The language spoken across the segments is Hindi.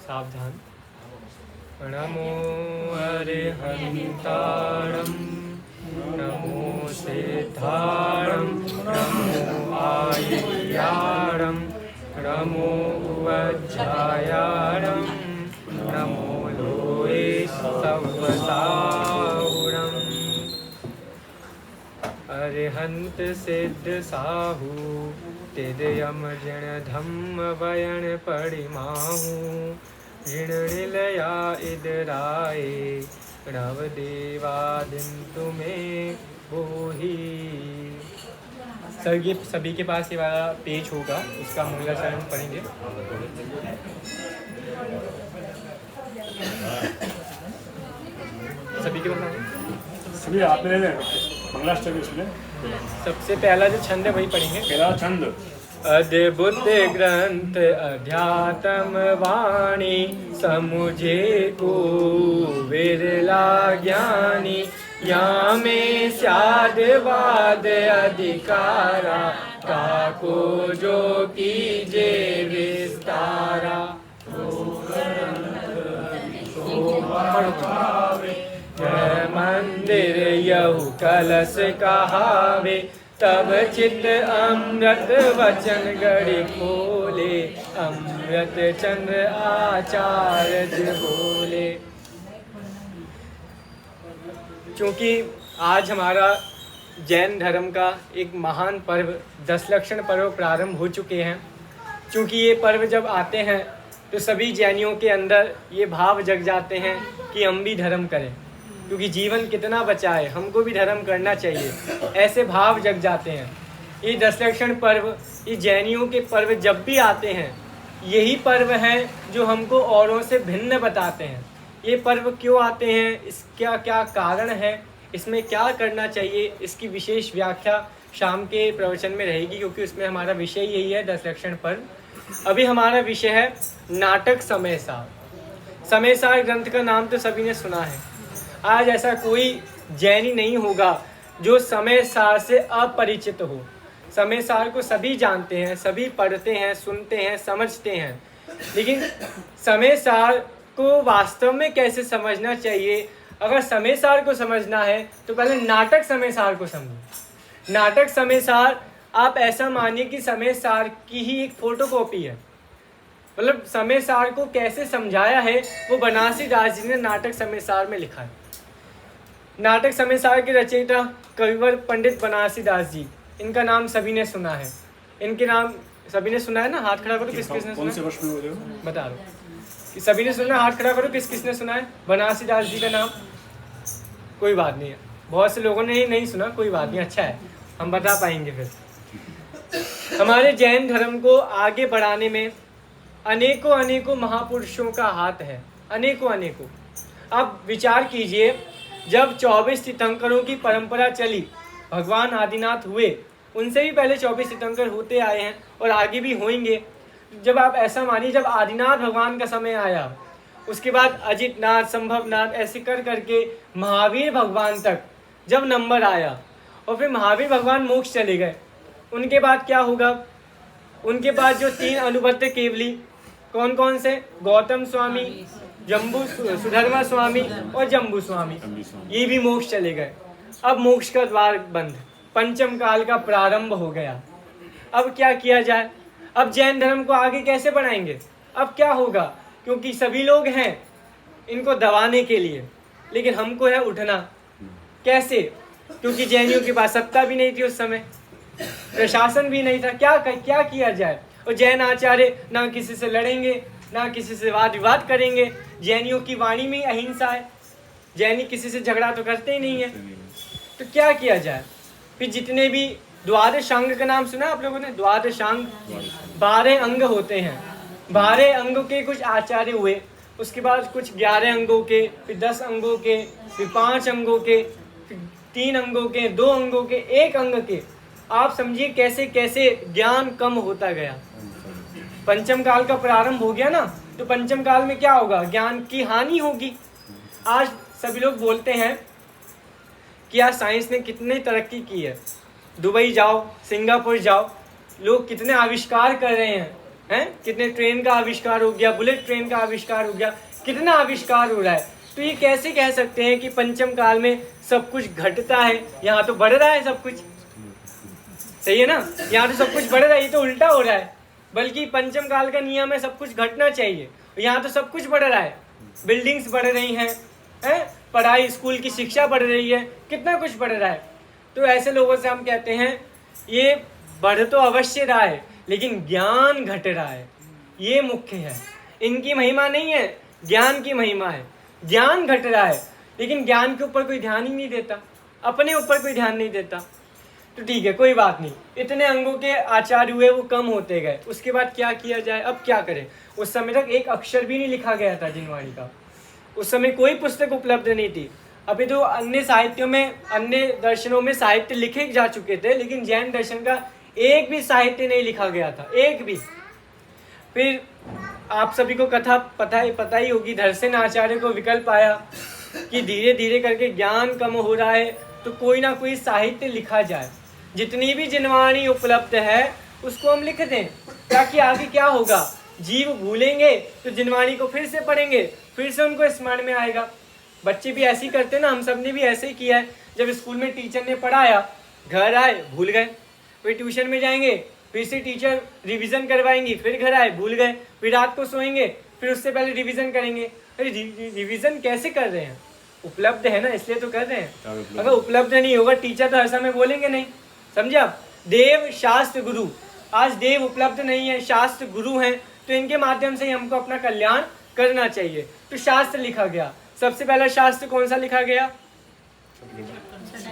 सावधान। नमो अरिहंताणं नमो सिद्धाणं नमो आयर्याणं नमो वज्रायाणं नमो लोये सवसाहुणम्। अरिहंत सिद्ध साहू तिदयम ऋण धम्म वयन परिमाहू ऋण निलया इदराए नवदेवादिन तुम्हें बोही। सभी के पास ये वाला पेज होगा, इसका मंगलाचरण पढ़ेंगे। सभी के पास सभी आपने ले लें मंगलाष्टक इसमें सबसे पहला जो छंद है वही पढ़ेंगे। पहला छंद। अद्भुत ग्रंथ अध्यात्म वाणी समुझे को विरला ज्ञानी या में स्यादवाद अधिकारा काको जो कीजे विस्तारा। जय मंदिर यहु कलश कहावे तब चित अमृत वचन गढ़ी खोले अमृत चंद्र आचार्य बोले। क्योंकि आज हमारा जैन धर्म का एक महान पर्व दशलक्षण पर्व प्रारंभ हो चुके हैं। क्योंकि ये पर्व जब आते हैं तो सभी जैनियों के अंदर ये भाव जग जाते हैं कि हम भी धर्म करें, क्योंकि जीवन कितना बचा है, हमको भी धर्म करना चाहिए, ऐसे भाव जग जाते हैं। ये दशलक्षण पर्व, ये जैनियों के पर्व जब भी आते हैं, यही पर्व हैं जो हमको औरों से भिन्न बताते हैं। ये पर्व क्यों आते हैं, इसका क्या कारण है, इसमें क्या करना चाहिए, इसकी विशेष व्याख्या शाम के प्रवचन में रहेगी, क्योंकि उसमें हमारा विषय यही है दशलक्षण पर्व। अभी हमारा विषय है नाटक समय सार। समय सार ग्रंथ का नाम तो सभी ने सुना है। आज ऐसा कोई जैनी नहीं होगा जो समय सार से अपरिचित हो। समय सार को सभी जानते हैं, सभी पढ़ते हैं, सुनते हैं, समझते हैं, लेकिन समय सार को वास्तव में कैसे समझना चाहिए, अगर समय सार को समझना है तो पहले नाटक समय सार को समझो। नाटक समय सार आप ऐसा मानिए कि समय सार की ही एक फोटोकॉपी है। मतलब समय सार को कैसे समझाया है वो बनारसी दास जी ने नाटक समय सार में लिखा है। नाटक समय सार के रचयिता कविवर पंडित बनारसी दास जी, इनका नाम सभी ने सुना है। इनके नाम सभी ने सुना है ना? हाथ खड़ा करो किस किसने सुना है? बता दो कि सभी ने सुना। हाथ खड़ा करो किस किसने सुना है बनारसी दास जी का नाम? कोई बात नहीं है, बहुत से लोगों ने ही नहीं सुना, कोई बात नहीं, अच्छा है, हम बता पाएंगे। फिर हमारे जैन धर्म को आगे बढ़ाने में अनेकों अनेकों महापुरुषों का हाथ है, अनेकों अनेकों। आप विचार कीजिए, जब 24 तीर्थंकरों की परंपरा चली, भगवान आदिनाथ हुए, उनसे भी पहले 24 तीर्थंकर होते आए हैं और आगे भी होंगे। जब आप ऐसा मानिए, जब आदिनाथ भगवान का समय आया, उसके बाद अजितनाथ, संभवनाथ, ऐसे कर करके महावीर भगवान तक जब नंबर आया, और फिर महावीर भगवान मोक्ष चले गए, उनके बाद क्या होगा? उनके बाद जो 3 अनुबद्ध केवली, कौन कौन से? गौतम स्वामी, जम्बू सुधर्मा स्वामी और जम्बू स्वामी, ये भी मोक्ष चले गए। अब मोक्ष का द्वार बंद, पंचम काल का प्रारंभ हो गया। अब क्या किया जाए? अब जैन धर्म को आगे कैसे बढ़ाएंगे? अब क्या होगा? क्योंकि सभी लोग हैं इनको दबाने के लिए, लेकिन हमको है उठना। कैसे? क्योंकि जैनियों के पास सत्ता भी नहीं थी उस समय, प्रशासन भी नहीं था। क्या किया जाए? और जैन आचार्य ना किसी से लड़ेंगे, ना किसी से वाद विवाद करेंगे। जैनियों की वाणी में अहिंसा है, जैनी किसी से झगड़ा तो करते ही नहीं है। तो क्या किया जाए? फिर जितने भी द्वादशांग का नाम सुना आप लोगों ने? द्वादशांग 12 अंग होते हैं। 12 अंगों के कुछ आचार्य हुए, उसके बाद कुछ 11 अंगों के, फिर 10 अंगों के, फिर 5 अंगों के, फिर 3 अंगों के, 2 अंगों के, 1 अंग के। आप समझिए कैसे कैसे ज्ञान कम होता गया। पंचम काल का प्रारंभ हो गया ना, तो पंचम काल में क्या होगा? ज्ञान की हानि होगी। आज सभी लोग बोलते हैं कि आज साइंस ने कितनी तरक्की की है, दुबई जाओ, सिंगापुर जाओ, लोग कितने आविष्कार कर रहे हैं, हैं, कितने ट्रेन का आविष्कार हो गया, बुलेट ट्रेन का आविष्कार हो गया, कितना आविष्कार हो रहा है। तो ये कैसे कह सकते हैं कि पंचम काल में सब कुछ घटता है? यहाँ तो बढ़ रहा है सब कुछ, सही है ना, यहाँ तो सब कुछ बढ़ रहा है, ये तो उल्टा हो रहा है। बल्कि पंचम काल का नियम है सब कुछ घटना चाहिए, यहाँ तो सब कुछ बढ़ रहा है। बिल्डिंग्स बढ़ रही हैं, पढ़ाई, स्कूल की शिक्षा बढ़ रही है, कितना कुछ बढ़ रहा है। तो ऐसे लोगों से हम कहते हैं ये बढ़ तो अवश्य रहा है लेकिन ज्ञान घट रहा है, ये मुख्य है। इनकी महिमा नहीं है, ज्ञान की महिमा है। ज्ञान घट रहा है लेकिन ज्ञान के ऊपर कोई ध्यान ही नहीं देता, अपने ऊपर कोई ध्यान नहीं देता। तो ठीक है, कोई बात नहीं, इतने अंगों के आचार्य हुए, वो कम होते गए। उसके बाद क्या किया जाए, अब क्या करें? उस समय तक एक अक्षर भी नहीं लिखा गया था जिनवाणी का, उस समय कोई पुस्तक उपलब्ध नहीं थी। अभी तो अन्य साहित्यों में, अन्य दर्शनों में साहित्य लिखे जा चुके थे, लेकिन जैन दर्शन का एक भी साहित्य नहीं लिखा गया था, एक भी। फिर आप सभी को कथा पता ही होगी, धर्षण आचार्य को विकल्प आया कि धीरे धीरे करके ज्ञान कम हो रहा है तो कोई ना कोई साहित्य लिखा जाए। जितनी भी जिनवाणी उपलब्ध है उसको हम लिख दें, ताकि आगे क्या होगा, जीव भूलेंगे तो जिनवाणी को फिर से पढ़ेंगे, फिर से उनको स्मरण में आएगा। बच्चे भी ऐसे ही करते ना, हम सब ने भी ऐसे ही किया है। जब स्कूल में टीचर ने पढ़ाया, घर आए भूल गए, फिर ट्यूशन में जाएंगे, फिर से टीचर रिवीजन करवाएंगे, फिर घर आए भूल गए, फिर रात को सोएंगे, फिर उससे पहले रिवीजन करेंगे। अरे रिवीजन कैसे कर रहे हैं? उपलब्ध है ना, इसलिए तो कर रहे हैं। अगर उपलब्ध नहीं होगा टीचर तो हर समय बोलेंगे नहीं, समझे आप? देव शास्त्र गुरु, आज देव उपलब्ध नहीं है, शास्त्र गुरु हैं, तो इनके माध्यम से ही हमको अपना कल्याण करना चाहिए। तो शास्त्र लिखा गया, सबसे पहला शास्त्र कौन सा लिखा गया?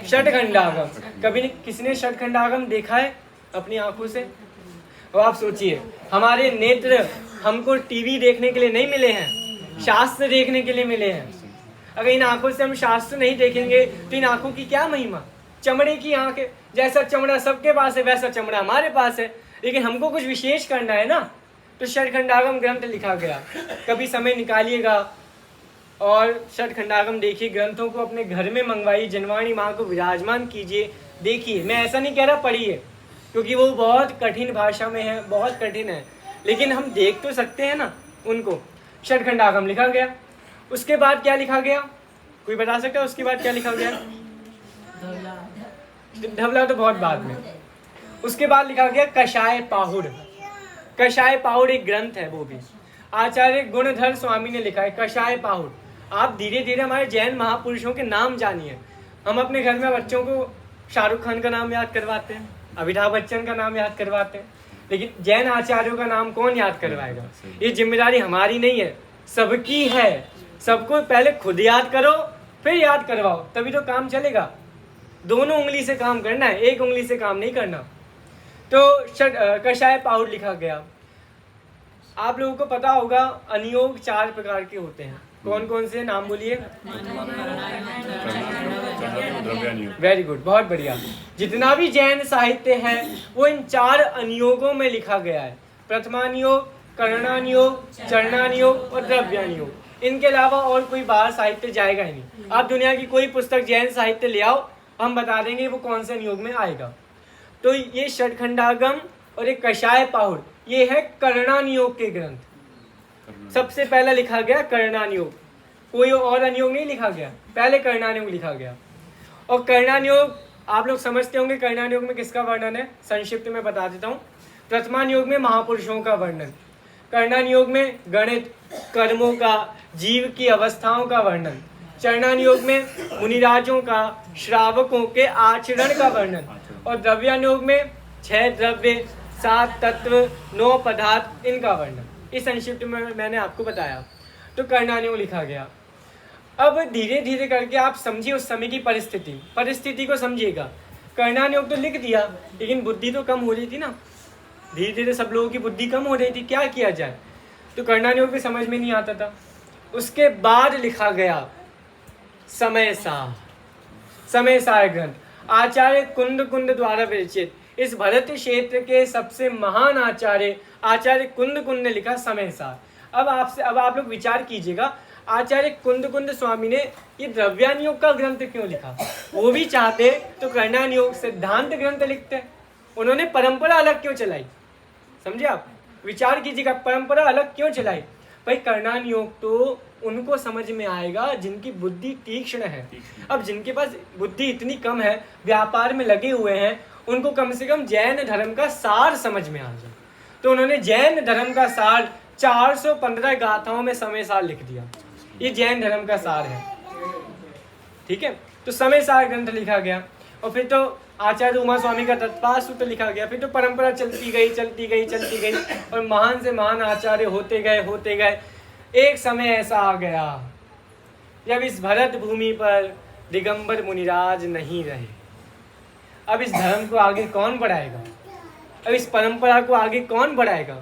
षटखंडागम। कभी किसी ने षटखंडागम देखा है अपनी आंखों से? अब आप सोचिए, हमारे नेत्र हमको टीवी देखने के लिए नहीं मिले हैं, शास्त्र देखने के लिए मिले हैं। अगर इन आंखों से हम शास्त्र नहीं देखेंगे तो इन आंखों की क्या महिमा? चमड़े की आंख है, जैसा चमड़ा सबके पास है वैसा चमड़ा हमारे पास है, लेकिन हमको कुछ विशेष करना है ना। तो षटखंडागम ग्रंथ लिखा गया, कभी समय निकालिएगा और षटखंडागम देखिए, ग्रंथों को अपने घर में मंगवाइए, जिनवाणी माँ को विराजमान कीजिए, देखिए। मैं ऐसा नहीं कह रहा पढ़िए, क्योंकि वो बहुत कठिन भाषा में है, बहुत कठिन है, लेकिन हम देख तो सकते हैं ना उनको। षटखंडागम लिखा गया, उसके बाद क्या लिखा गया, कोई बता सकता है उसके बाद क्या लिखा गया? धवला तो बहुत बाद में। उसके बाद लिखा गया कषाय पाहुड़। कषाय पाहुड़ एक ग्रंथ है, वो भी आचार्य गुणधर स्वामी ने लिखा है, कषाय पाहुड़। आप धीरे धीरे हमारे जैन महापुरुषों के नाम जानिए। हम अपने घर में बच्चों को शाहरुख खान का नाम याद करवाते हैं, अमिताभ बच्चन का नाम याद करवाते हैं, लेकिन जैन आचार्यों का नाम कौन याद करवाएगा? ये जिम्मेदारी हमारी नहीं है, सबकी है। सबको पहले खुद याद करो, फिर याद करवाओ, तभी तो काम चलेगा। दोनों उंगली से काम करना है, एक उंगली से काम नहीं करना। तो कषाय पाहुड़ लिखा गया। आप लोगों को पता होगा अनियोग 4 प्रकार के होते हैं, कौन कौन से? नाम बोलिए। वेरी गुड, बहुत बढ़िया। जितना भी जैन साहित्य है वो इन 4 अनियोगों में लिखा गया है। प्रथमानियोग, करणानियोग, चरणानियोग और द्रव्यानियोग। इनके अलावा और कोई बाहर साहित्य जाएगा ही नहीं। आप दुनिया की कोई पुस्तक जैन साहित्य ले आओ, हम बता देंगे वो कौन से नियोग में आएगा। तो ये षटखंडागम और एक कषाय पाहुड़, ये है करणानियोग के ग्रंथ। सबसे पहला लिखा गया करणानियोग, कोई और अनियोग नहीं लिखा गया, पहले करणानियोग लिखा गया। और करणानियोग आप लोग समझते होंगे, करणानियोग में किसका वर्णन है? संक्षिप्त में बता देता हूँ। प्रथमानियोग में महापुरुषों का वर्णन, करणानियोग में गणित, कर्मों का, जीव की अवस्थाओं का वर्णन, चरणानियोग में मुनिराजों का, श्रावकों के आचरण का वर्णन, और द्रव्यानियोग में 6 द्रव्य, 7 तत्व, 9 पदार्थ, इनका वर्णन। इस संक्षिप्त में मैंने आपको बताया। तो करणानियोग लिखा गया। अब धीरे धीरे करके आप समझिए उस समय की परिस्थिति को समझिएगा। करणानियोग तो लिख दिया, लेकिन बुद्धि तो कम हो रही थी ना, धीरे धीरे सब लोगों की बुद्धि कम हो रही थी, क्या किया जाए? तो करणानियोग भी समझ में नहीं आता था। उसके बाद लिखा गया समय सार ग्रंथ, आचार्य कुंद द्वारा विरचित। इस भरत क्षेत्र के सबसे महान आचार्य कुंद ने लिखा समय सार। अब आप लोग विचार कीजिएगा, आचार्य कुंद स्वामी ने ये द्रव्यानियोग का ग्रंथ क्यों लिखा? वो भी चाहते तो करणानियोग सिद्धांत ग्रंथ लिखते, उन्होंने परंपरा अलग क्यों चलाई? समझे आप? विचार कीजिएगा, परंपरा अलग क्यों चलाई? भाई करणान योग तो उनको समझ में आएगा जिनकी बुद्धि तीक्ष्ण है। अब जिनके पास बुद्धि इतनी कम है, व्यापार में लगे हुए हैं, उनको कम से कम जैन धर्म का सार समझ में आ जाए। तो उन्होंने जैन धर्म का सार 415 गाथाओं में समय सार लिख दिया। ये जैन धर्म का सार है, ठीक है। तो समय सार ग्रंथ लिखा गया, और फिर तो आचार्य उमा स्वामी का तत्पाद सूत्र लिखा गया। फिर तो परंपरा चलती गई, और महान से महान आचार्य होते गए। एक समय ऐसा आ गया जब इस भरत भूमि पर दिगंबर मुनिराज नहीं रहे। अब इस धर्म को आगे कौन बढ़ाएगा? अब इस परंपरा को आगे कौन बढ़ाएगा?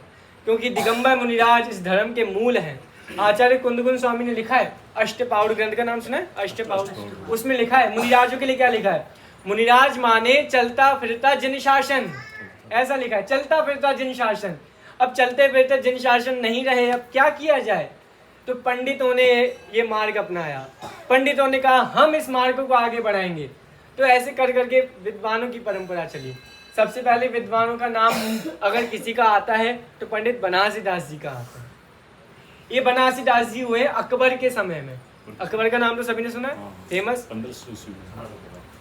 क्योंकि दिगंबर मुनिराज इस धर्म के मूल हैं। आचार्य कुंदगुन स्वामी ने लिखा है, अष्टपाउड ग्रंथ का नाम सुना है? अष्टपाउड। उसमें लिखा है मुनिराजों के लिए क्या लिखा है? मुनिराज माने चलता फिरता जिन शासन, ऐसा लिखा है, चलता फिरता जिन शासन। अब चलते फिरते जिन शासन नहीं रहे, अब क्या किया जाए? तो पंडितों ने ये मार्ग अपनाया। पंडितों ने कहा हम इस मार्ग को आगे बढ़ाएंगे। तो ऐसे कर करके विद्वानों की परंपरा चली। सबसे पहले विद्वानों का नाम अगर किसी का आता है तो पंडित बनारसीदास जी का आता है। ये बनारसीदास जी हुए अकबर के समय में। अकबर का नाम तो सभी ने सुना है, फेमस,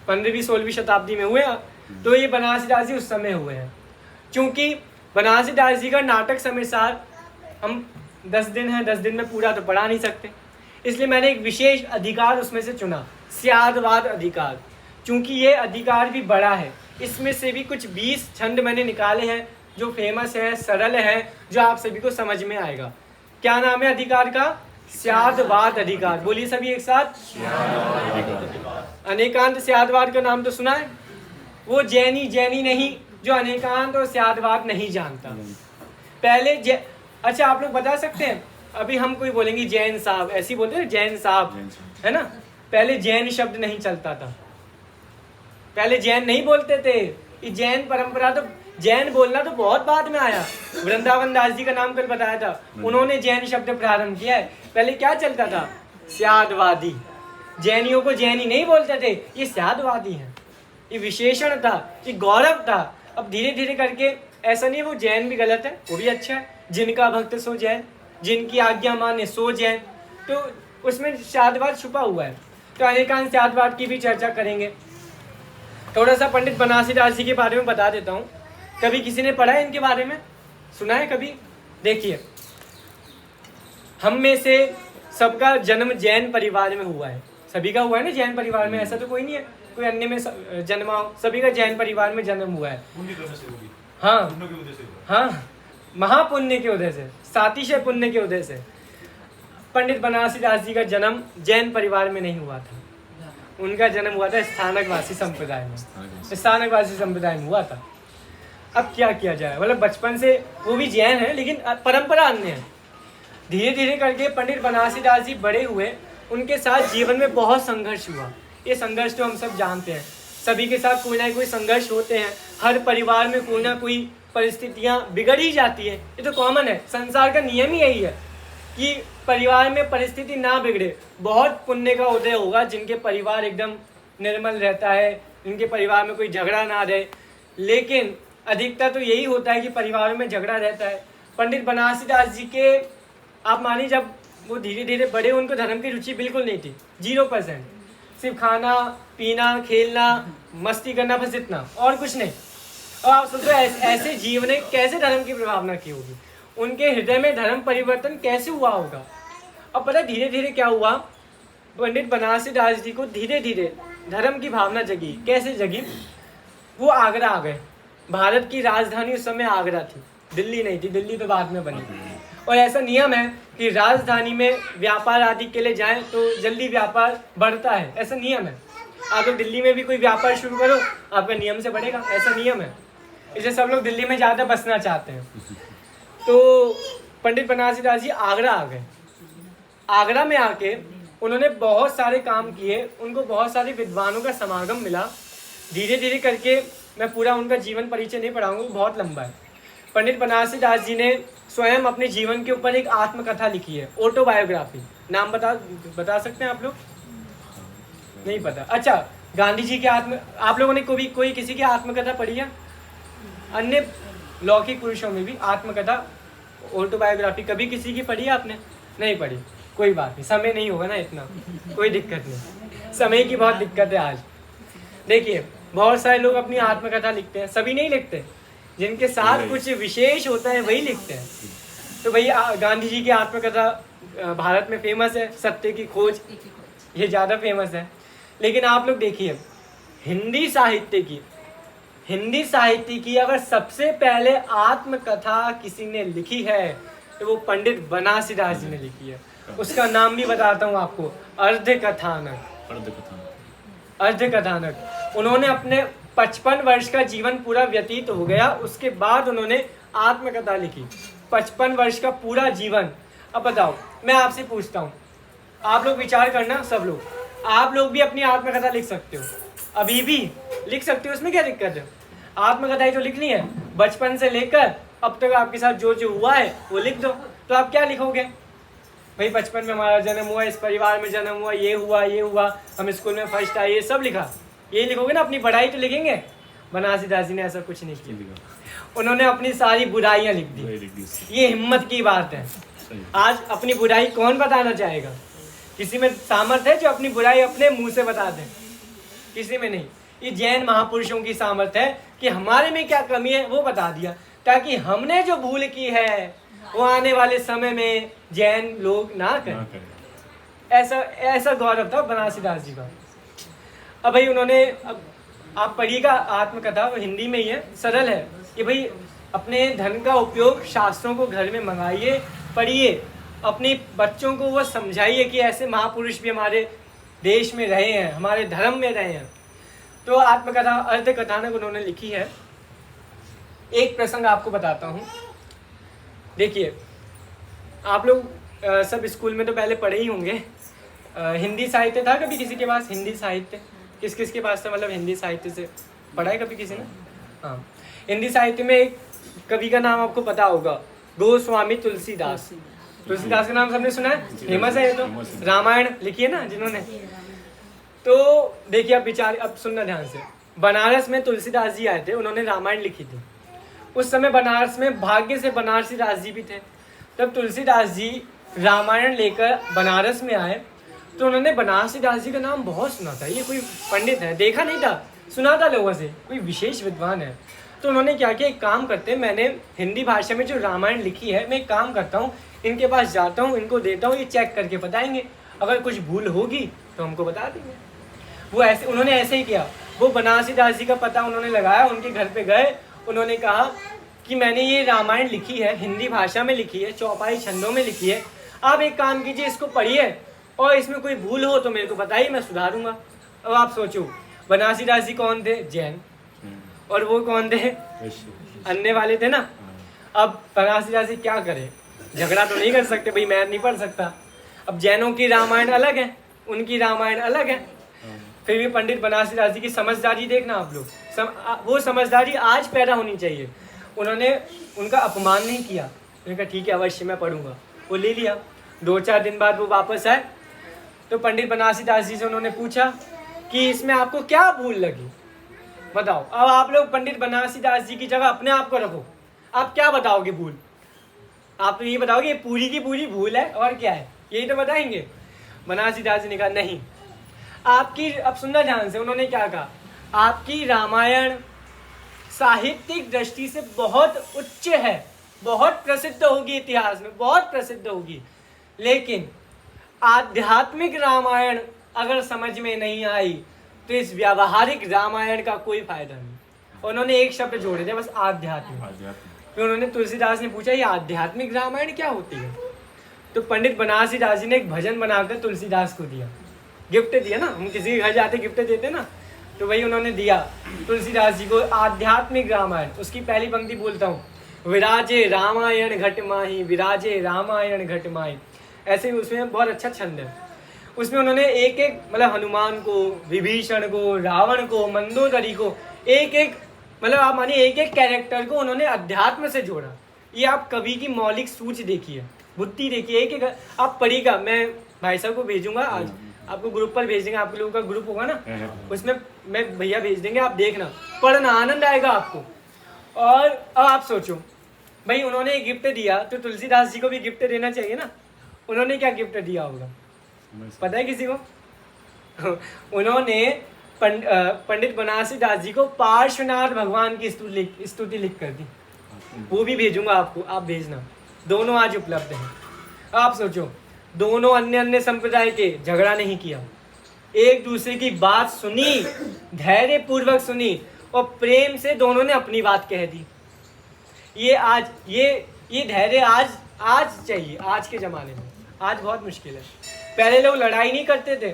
15वीं 16वीं शताब्दी में हुए। तो ये बनारसीदास जी उस समय हुए हैं। क्योंकि बनारसीदास जी का नाटक समय सार हम 10 दिन है, 10 दिन में पूरा तो पढ़ा नहीं सकते, इसलिए मैंने एक विशेष अधिकार उसमें से चुना, स्यादवाद अधिकार। क्योंकि ये अधिकार भी बड़ा है, इसमें से भी कुछ 20 छंद मैंने निकाले हैं जो फेमस है, सरल है, जो आप सभी को समझ में आएगा। क्या नाम है अधिकार का? स्यादवाद अधिकार। बोलिए सभी एक साथ, अनेकांत स्यादवाद का नाम तो सुना है? वो जैनी नहीं जो अनेकांत और स्यादवाद नहीं जानता। पहले अच्छा आप लोग बता सकते हैं, अभी हम कोई बोलेंगे जैन साहब, ऐसे ही बोलते हैं जैन साहब, है ना? पहले जैन शब्द नहीं चलता था, पहले जैन नहीं बोलते थे। ये जैन परंपरा तो, जैन बोलना तो बहुत बाद में आया। वृंदावन दास जी का नाम कल बताया था, उन्होंने जैन शब्द प्रारंभ किया है। पहले क्या चलता था? स्यादवादी। जैनियों को जैनी नहीं बोलते थे, ये स्यादवादी हैं। ये विशेषण था, ये गौरव था। अब धीरे धीरे करके ऐसा नहीं वो जैन भी गलत है, वो भी अच्छा है। जिनका भक्त सो जैन, जिनकी आज्ञा माने सो जैन, तो उसमें स्यादवाद छुपा हुआ है। तो अनेकांत स्यादवाद की भी चर्चा करेंगे। थोड़ा सा पंडित बनारसीदास जी के बारे में बता देता हूँ। कभी किसी ने पढ़ा है इनके बारे में? सुना है कभी? देखिए, हम में से सबका जन्म जैन परिवार में हुआ है। सभी का हुआ है ना जैन परिवार में, ऐसा तो कोई नहीं है कोई अन्य में जन्मा हो। सभी का जैन परिवार में जन्म हुआ है। हाँ, महापुण्य के उदय से, सातिशय पुण्य के उदय से। पंडित बनारसीदास जी का जन्म जैन परिवार में नहीं हुआ था, उनका जन्म हुआ था स्थानकवासी संप्रदाय में, स्थानकवासी संप्रदाय में हुआ था। अब क्या किया जाए, मतलब बचपन से वो भी जैन है लेकिन परंपरा अन्य है। धीरे धीरे करके पंडित बनारसीदास जी बड़े हुए, उनके साथ जीवन में बहुत संघर्ष हुआ। ये संघर्ष तो हम सब जानते हैं, सभी के साथ कोई ना कोई संघर्ष होते हैं। हर परिवार में कोई ना कोई परिस्थितियाँ बिगड़ ही जाती है, ये तो कॉमन है। संसार का नियम ही यही है कि परिवार में परिस्थिति ना बिगड़े। बहुत पुण्य का उदय होगा जिनके परिवार एकदम निर्मल रहता है, जिनके परिवार में कोई झगड़ा ना रहे। लेकिन अधिकता तो यही होता है कि परिवारों में झगड़ा रहता है। पंडित बनारसीदास जी के, आप मानिए जब वो धीरे धीरे बड़े, उनको धर्म की रुचि बिल्कुल नहीं थी, 0%। सिर्फ खाना पीना, खेलना, मस्ती करना, बस इतना, और कुछ नहीं। और आप सोचो ऐसे जीवन ने कैसे धर्म की प्रभावना की होगी, उनके हृदय में धर्म परिवर्तन कैसे हुआ होगा। अब पता धीरे धीरे क्या हुआ, पंडित बनारसीदास जी को धीरे धीरे धर्म की भावना जगी। कैसे जगी? वो आगरा आ गए। भारत की राजधानी उस समय आगरा थी, दिल्ली नहीं थी, दिल्ली तो बाद में बनी। और ऐसा नियम है कि राजधानी में व्यापार आदि के लिए जाएं तो जल्दी व्यापार बढ़ता है, ऐसा नियम है। आप लोग दिल्ली में भी कोई व्यापार शुरू करो, आपका नियम से बढ़ेगा, ऐसा नियम है। इसलिए सब लोग दिल्ली में ज़्यादा बसना चाहते हैं। तो पंडित बनारसीदास जी आगरा आ गए। आगरा में आके उन्होंने बहुत सारे काम किए, उनको बहुत सारे विद्वानों का समागम मिला। धीरे धीरे करके, मैं पूरा उनका जीवन परिचय नहीं पढ़ाऊंगा, बहुत लंबा है। पंडित बनारसीदास जी ने स्वयं अपने जीवन के ऊपर एक आत्मकथा लिखी है, ऑटोबायोग्राफी। नाम बता सकते हैं आप लोग? नहीं पता? अच्छा, गांधी जी के आप लोगों ने कोई किसी की आत्मकथा पढ़ी है? अन्य लौकिक पुरुषों में भी आत्मकथा ऑटोबायोग्राफी कभी किसी की पढ़ी है आपने? नहीं पढ़ी, कोई बात नहीं, समय नहीं होगा ना इतना, कोई दिक्कत नहीं, समय की बहुत दिक्कत है आज। देखिए बहुत सारे लोग अपनी आत्मकथा लिखते हैं, सभी नहीं लिखते, जिनके साथ कुछ विशेष होता है वही लिखते हैं। तो भाई गांधी जी की आत्मकथा भारत में फेमस है, सत्य की खोज, ये ज़्यादा फेमस है। लेकिन आप लोग देखिए हिंदी साहित्य की अगर सबसे पहले आत्मकथा किसी ने लिखी है तो वो पंडित बनारसीदास जी ने लिखी है। उसका नाम भी बताता हूँ आपको, अर्धकथानक। उन्होंने अपने 55 वर्ष का जीवन पूरा व्यतीत हो गया, उसके बाद उन्होंने आत्मकथा लिखी। 55 वर्ष का पूरा जीवन। अब बताओ, मैं आपसे पूछता हूँ, आप लोग विचार करना, सब लोग, आप लोग भी अपनी आत्मकथा लिख सकते हो, अभी भी लिख सकते हो, उसमें क्या दिक्कत है? आत्मकथा ही तो लिखनी है, बचपन से लेकर अब तक आपके साथ जो जो हुआ है वो लिख दो। तो आप क्या लिखोगे? भाई बचपन में हमारा जन्म हुआ, इस परिवार में जन्म हुआ, ये हुआ, हम स्कूल में फर्स्ट आए, ये सब लिखा, ये लिखोगे ना? अपनी बढ़ाई तो लिखेंगे? बनारसीदास जी ने ऐसा कुछ नहीं किया, उन्होंने अपनी सारी बुराइयां लिख दी। ये हिम्मत की बात है। आज अपनी बुराई कौन बताना चाहेगा? किसी में सामर्थ्य है जो अपनी बुराई अपने मुंह से बता दे? किसी में नहीं। ये जैन महापुरुषों की सामर्थ्य है कि हमारे में क्या कमी है वो बता दिया, ताकि हमने जो भूल की है वो आने वाले समय में जैन लोग ना करें। ऐसा गौरव था बनारसीदास जी का। अब भाई उन्होंने, अब आप पढ़िएगा आत्मकथा, वो हिंदी में ही है, सरल है कि भाई अपने धन का उपयोग शास्त्रों को घर में मंगाइए, पढ़िए, अपने बच्चों को वो समझाइए कि ऐसे महापुरुष भी हमारे देश में रहे हैं, हमारे धर्म में रहे हैं। तो आत्मकथा अर्धकथानक उन्होंने लिखी है। एक प्रसंग आपको बताता हूँ। देखिए आप लोग सब स्कूल में तो पहले पढ़े ही होंगे, हिंदी साहित्य था कभी किसी के पास? हिंदी साहित्य किस के पास था? मतलब हिंदी साहित्य से पढ़ा है कभी किसी ने? हाँ, हिंदी साहित्य में एक कवि का नाम आपको पता होगा, गोस्वामी तुलसीदास। तुलसीदास का नाम सबने सुना है, फेमस है ये तो, रामायण लिखी है ना जिन्होंने। तो देखिए अब विचार, अब सुनना ध्यान से, बनारस में तुलसीदास जी आए थे, उन्होंने रामायण लिखी थी। उस समय बनारस में भाग्य से बनारसीदास जी भी थे। तब तुलसीदास जी रामायण लेकर बनारस में आए तो उन्होंने बनारसीदास जी का नाम बहुत सुना था। ये कोई पंडित है, देखा नहीं था, सुना था लोगों से, कोई विशेष विद्वान है। तो उन्होंने क्या किया, एक काम करते हैं, मैंने हिंदी भाषा में जो रामायण लिखी है, मैं एक काम करता हूँ, इनके पास जाता हूँ, इनको देता हूँ, ये चेक करके बताएंगे, अगर कुछ भूल होगी तो हमको बता देंगे। वो ऐसे, उन्होंने ऐसे ही किया। वो बनारसीदास जी का पता उन्होंने लगाया, उनके घर पे गए, उन्होंने कहा कि मैंने ये रामायण लिखी है, हिंदी भाषा में लिखी है, चौपाई छंदों में लिखी है, आप एक काम कीजिए, इसको पढ़िए और इसमें कोई भूल हो तो मेरे को बताइए, मैं सुधारूंगा। अब आप सोचो, बनारसीदास जी कौन थे? जैन। और वो कौन थे? अन्य वाले थे ना। अब बनारसीदास जी क्या करे, झगड़ा तो नहीं कर सकते, भाई मैं नहीं पढ़ सकता। अब जैनों की रामायण अलग है, उनकी रामायण अलग है। फिर भी पंडित बनारसीदास जी की समझदारी देखना आप लोग, वो समझदारी आज पैदा होनी चाहिए। उन्होंने उनका अपमान नहीं किया, उन्होंने कहा ठीक है अवश्य मैं पढ़ूंगा, वो ले लिया। 2-4 दिन बाद वो वापस आए तो पंडित बनारसीदास जी से उन्होंने पूछा कि इसमें आपको क्या भूल लगी, बताओ। अब आप लोग पंडित बनारसीदास जी की जगह अपने आप को रखो, आप क्या बताओगे भूल? आप तो ये बताओगे ये पूरी की पूरी भूल है और क्या है, यही तो बताएंगे। बनारसीदास जी ने कहा नहीं, आपकी, अब सुनना ध्यान से, उन्होंने क्या कहा, आपकी रामायण साहित्यिक दृष्टि से बहुत उच्च है, बहुत प्रसिद्ध होगी, इतिहास में बहुत प्रसिद्ध होगी, लेकिन आध्यात्मिक रामायण अगर समझ में नहीं आई तो इस व्यावहारिक रामायण का कोई फायदा नहीं। उन्होंने एक शब्द जोड़े थे बस, आध्यात्मिक। फिर उन्होंने, तुलसीदास ने पूछा ये आध्यात्मिक रामायण क्या होती है? तो पंडित बनारसीदास जी ने एक भजन बनाकर तुलसीदास को दिया, गिफ्ट दिया ना, हम किसी के घर जाते गिफ्ट देते ना, तो वही उन्होंने दिया तुलसीदास जी को, आध्यात्मिक रामायण। उसकी पहली पंक्ति बोलता हूँ, विराजे रामायण घट माही, विराजे रामायण घट माही। ऐसे ही उसमें बहुत अच्छा छंद है। उसमें उन्होंने एक एक, मतलब हनुमान को, विभीषण को, रावण को, मंदोदरी को, एक एक, मतलब आप मानिए एक एक कैरेक्टर को उन्होंने अध्यात्म से जोड़ा। ये आप कवि की मौलिक सूच देखिए, बुद्धि देखिए, एक एक आप पढ़िएगा। मैं भाई साहब को भेजूंगा आज, आपको ग्रुप पर भेज देंगे, आप लोगों का ग्रुप होगा ना, उसमें मैं भैया भेज देंगे, आप देखना, पढ़ना, आनंद आएगा आपको। और अब आप सोचो, भाई उन्होंने एक गिफ्ट दिया तो तुलसीदास जी को भी गिफ्ट देना चाहिए ना। उन्होंने क्या गिफ्ट दिया होगा, पता है किसी को? उन्होंने पंडित बनारसी दास जी को पार्श्वनाथ भगवान की स्तुति लिख कर दी। वो भी भेजूंगा आपको, आप भेजना। दोनों आज उपलब्ध हैं। आप सोचो, दोनों अन्य अन्य संप्रदाय के, झगड़ा नहीं किया, एक दूसरे की बात सुनी, धैर्य पूर्वक सुनी और प्रेम से दोनों ने अपनी बात कह दी। ये आज ये धैर्य आज चाहिए, आज के ज़माने में। आज बहुत मुश्किल है। पहले लोग लड़ाई नहीं करते थे,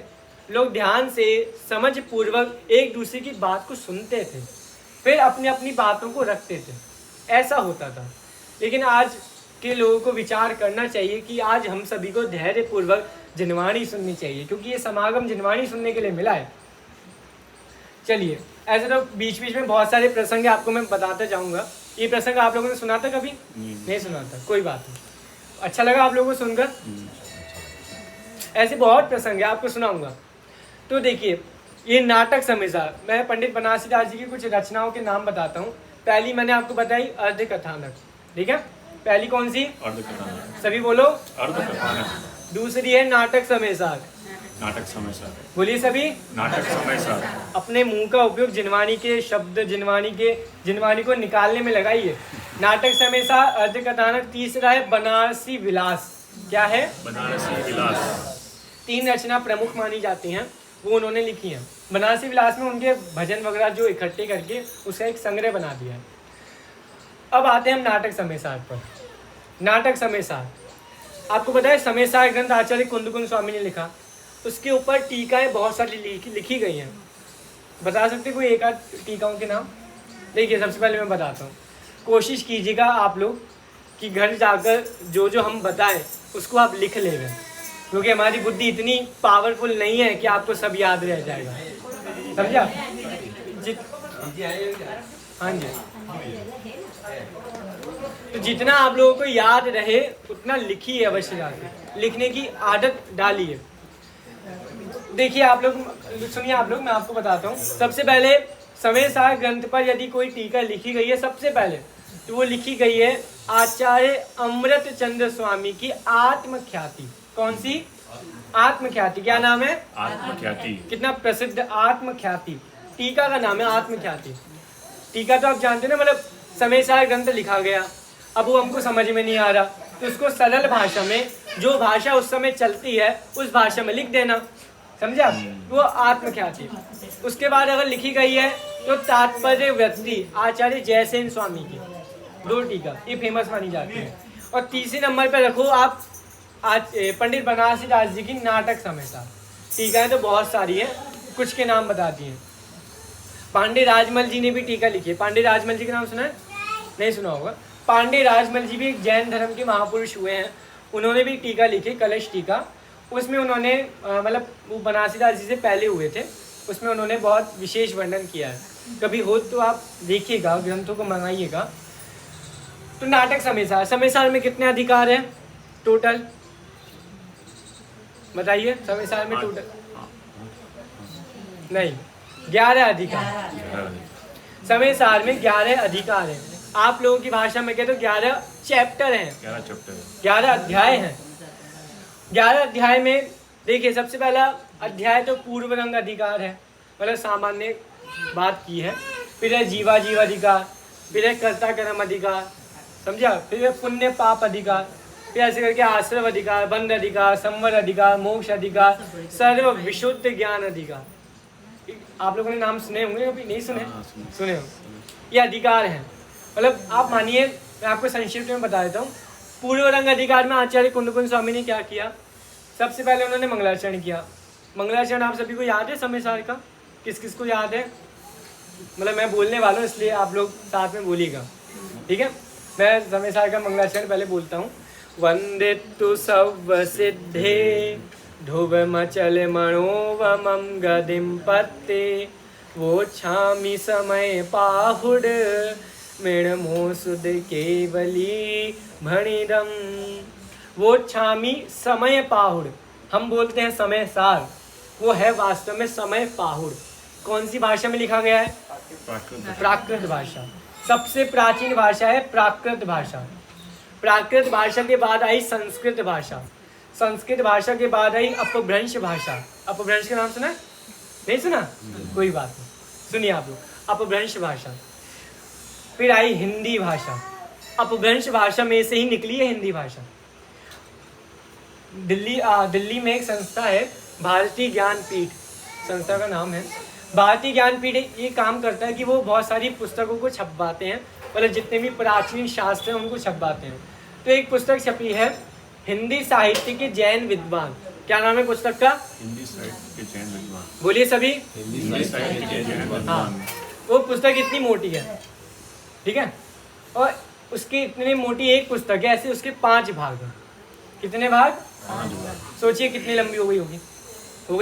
लोग ध्यान से समझ पूर्वक एक दूसरे की बात को सुनते थे, फिर अपनी अपनी बातों को रखते थे, ऐसा होता था। लेकिन आज के लोगों को विचार करना चाहिए कि आज हम सभी को धैर्य पूर्वक जिनवाणी सुननी चाहिए, क्योंकि ये समागम जिनवाणी सुनने के लिए मिला है। चलिए, ऐसे तो बीच बीच में बहुत सारे प्रसंग आपको मैं बताता जाऊंगा। ये प्रसंग आप लोगों ने सुना था कभी? नहीं सुना था, कोई बात नहीं। अच्छा लगा आप लोगों को सुनकर? ऐसे बहुत प्रसंग है, आपको सुनाऊंगा। तो देखिए, ये नाटक समेसा, मैं पंडित बनारसी दास जी की कुछ रचनाओं के नाम बताता हूँ। पहली मैंने आपको बताई अर्ध कथानक, ठीक है? पहली कौन सी? अर्ध कथानक। सभी बोलो। अर्ध कथानक। दूसरी है नाटक समेसा। नाटक समेसा। बोलिए सभी। नाटक समेसा। अपने मुंह का उपयोग जिनवाणी के शब्द, जिनवाणी को निकालने में लगाइए। नाटक समेसा, अर्ध कथानक। तीसरा है बनारसी विलास। क्या है? बनारसी विलास। 3 रचना प्रमुख मानी जाती हैं, वो उन्होंने लिखी हैं। बनारसी विलास में उनके भजन वगैरह जो इकट्ठे करके उसका एक संग्रह बना दिया है। अब आते हैं हम नाटक समेसार पर। नाटक समेसार, आपको पता है समेसार ग्रंथ आचार्य कुंदकुंद स्वामी ने लिखा, उसके ऊपर टीकाएं बहुत सारी लिखी गई हैं। बता सकते कोई एक आध टीकाओं के नाम? देखिए, सबसे पहले मैं बताता हूँ, कोशिश कीजिएगा आप लोग कि घर जाकर जो जो हम बताएं उसको आप लिख लेंगे, क्योंकि हमारी बुद्धि इतनी पावरफुल नहीं है कि आपको सब याद रह जाएगा। समझा? हाँ जी। तो जितना आप लोगों को याद रहे उतना लिखिए, अवश्य जाके लिखने की आदत डालिए। देखिए आप लोग सुनिए, आप लोग मैं आपको बताता हूँ। सबसे पहले समेसार ग्रंथ पर यदि कोई टीका लिखी गई है, सबसे पहले तो वो लिखी गई है आचार्य अमृत चंद्र स्वामी की आत्मख्याति। कौन सी? आत्मख्याति। क्या नाम है? आत्मख्याति। कितना प्रसिद्ध आत्मख्याति। टीका का नाम है आत्मख्याति। टीका तो आप जानते हैं ना, मतलब समेसार ग्रंथ लिखा गया, अब वो हमको समझ में नहीं आ रहा तो उसको सरल भाषा में, जो भाषा उस समय चलती है उस भाषा में लिख देना। समझा? वो आत्मख्याति। उसके बाद अगर लिखी गई है तो तात्पर्य वृत्ति आचार्य जयसेन स्वामी की 2 टीका, ये फेमस मानी जाती है। और तीसरे नंबर पर रखो आप आज पंडित बनारसी दास जी की नाटक समेसा। टीकाएं तो बहुत सारी है, कुछ के नाम बता दिए। पांडे राजमल जी ने भी टीका लिखी है। पांडे राजमल जी का नाम सुना है? नहीं सुना होगा। पांडे राजमल जी भी एक जैन धर्म के महापुरुष हुए हैं, उन्होंने भी टीका लिखी, कलश टीका। उसमें उन्होंने मतलब वो बनारसी दास जी से पहले हुए थे, उसमें उन्होंने बहुत विशेष वर्णन किया है। कभी हो तो आप देखिएगा, ग्रंथों को मंगाइएगा। तो नाटक समेसार, समेसार में कितने अधिकार हैं टोटल बताइए? समेसार में टोटल नहीं, 11 अधिकार। समेसार में 11 अधिकार हैं। आप लोगों की भाषा में कहते तो 11 चैप्टर हैं, 11 अध्याय हैं। 11 अध्याय में देखिए, सबसे पहला अध्याय तो पूर्व रंग अधिकार है, मतलब सामान्य बात की है। फिर है जीवा जीव अधिकार, फिर है कर्ता कर्म अधिकार, समझा? फिर है पुण्य पाप अधिकार, फिर ऐसे करके आश्रव अधिकार, बंध अधिकार, संवर अधिकार, मोक्ष अधिकार, सर्व विशुद्ध ज्ञान अधिकार। आप लोगों ने नाम सुने होंगे, कभी नहीं सुने? सुने हो? ये अधिकार हैं। मतलब आप मानिए, मैं आपको संक्षिप्त में बता देता हूँ। पूर्व रंग अधिकार में आचार्य कुंदकुंद स्वामी ने क्या किया? सबसे पहले उन्होंने मंगलाचरण किया। मंगलाचरण आप सभी को याद है समेसार का? किस किस को याद है? मतलब मैं बोलने वाला हूँ इसलिए आप लोग साथ में बोलिएगा, ठीक है? मैं समेसार का मंगलाचरण पहले बोलता हूँ। वंदितु सव सिद्धे ध्रुव मचल मनोवमं गदिम पत्ते वो छामी समय पाहुड मृणमो सुद केवली भणिदम। वो छामी समय पाहुड़, हम बोलते हैं समय सार, वो है वास्तव में समय पाहुड़। कौन सी भाषा में लिखा गया है? प्राकृत भाषा। सबसे प्राचीन भाषा है प्राकृत भाषा। प्राकृत भाषा के बाद आई संस्कृत भाषा, संस्कृत भाषा के बाद आई अपभ्रंश भाषा। अपभ्रंश का नाम सुना है? नहीं सुना? कोई बात नहीं, सुनिए आप लोग, अपभ्रंश भाषा। फिर आई हिंदी भाषा, अपभ्रंश भाषा में से ही निकली है हिंदी भाषा। दिल्ली में एक संस्था है भारतीय ज्ञानपीठ, संस्था का नाम है भारतीय ज्ञानपीठ। ये काम करता है कि वो बहुत सारी पुस्तकों को छपवाते हैं, मतलब जितने भी प्राचीन शास्त्र हैं उनको छपवाते हैं। तो एक पुस्तक छपी है हिंदी साहित्य के जैन विद्वान। क्या नाम है पुस्तक का? हिंदी साहित्य के जैन विद्वान। बोलिए सभी। हिंदी साहित्य के जैन विद्वान। हाँ, वो पुस्तक इतनी मोटी है, ठीक है, और उसकी इतनी मोटी एक पुस्तक है, ऐसे उसके 5 भाग हैं। कितने भाग? 5 भाग। सोचिए कितनी लंबी हो गई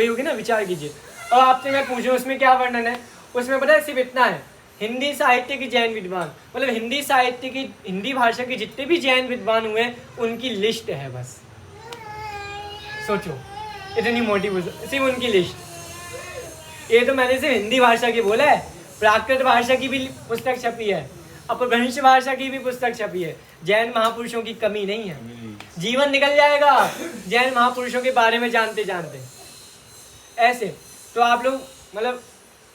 होगी ना, विचार कीजिए। और आपसे मैं पूछूं उसमें क्या वर्णन है? उसमें पता है सिर्फ इतना है, हिंदी साहित्य के जैन विद्वान, मतलब हिंदी साहित्य की, हिंदी भाषा के जितने भी जैन विद्वान हुए उनकी लिस्ट है बस। सोचो इतनी मोटी पुस्तक, सिर्फ उनकी लिस्ट। ये तो मैंने सिर्फ हिंदी भाषा की बोला है, प्राकृत भाषा की भी पुस्तक छपी है, अपभ्रंश भाषा की भी पुस्तक छपी है। जैन महापुरुषों की कमी नहीं है, जीवन निकल जाएगा जैन महापुरुषों के बारे में जानते जानते। ऐसे तो आप लोग, मतलब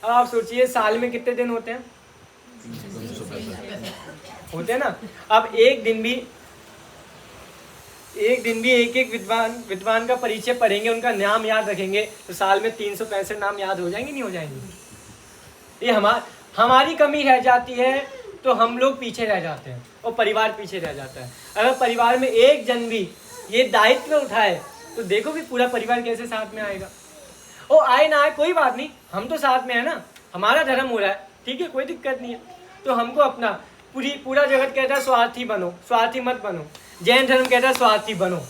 अब आप सोचिए साल में कितने दिन होते हैं? होते हैं ना। अब एक दिन भी एक एक विद्वान का परिचय पढ़ेंगे, उनका नाम याद रखेंगे, तो साल में 365 नाम याद हो जाएंगे, नहीं हो जाएंगे? ये हमारी कमी रह जाती है, तो हम लोग पीछे रह जाते हैं और परिवार पीछे रह जाता है। अगर परिवार में एक जन भी ये दायित्व उठाए तो देखो भी पूरा परिवार कैसे साथ में आएगा। ओ आए ना आए कोई बात नहीं, हम तो साथ में है ना, हमारा धर्म हो रहा है, ठीक है, कोई दिक्कत नहीं है। तो हमको अपना पूरा जगत कहता है स्वार्थी बनो, स्वार्थी मत बनो। जैन धर्म कहता है स्वार्थी बनो,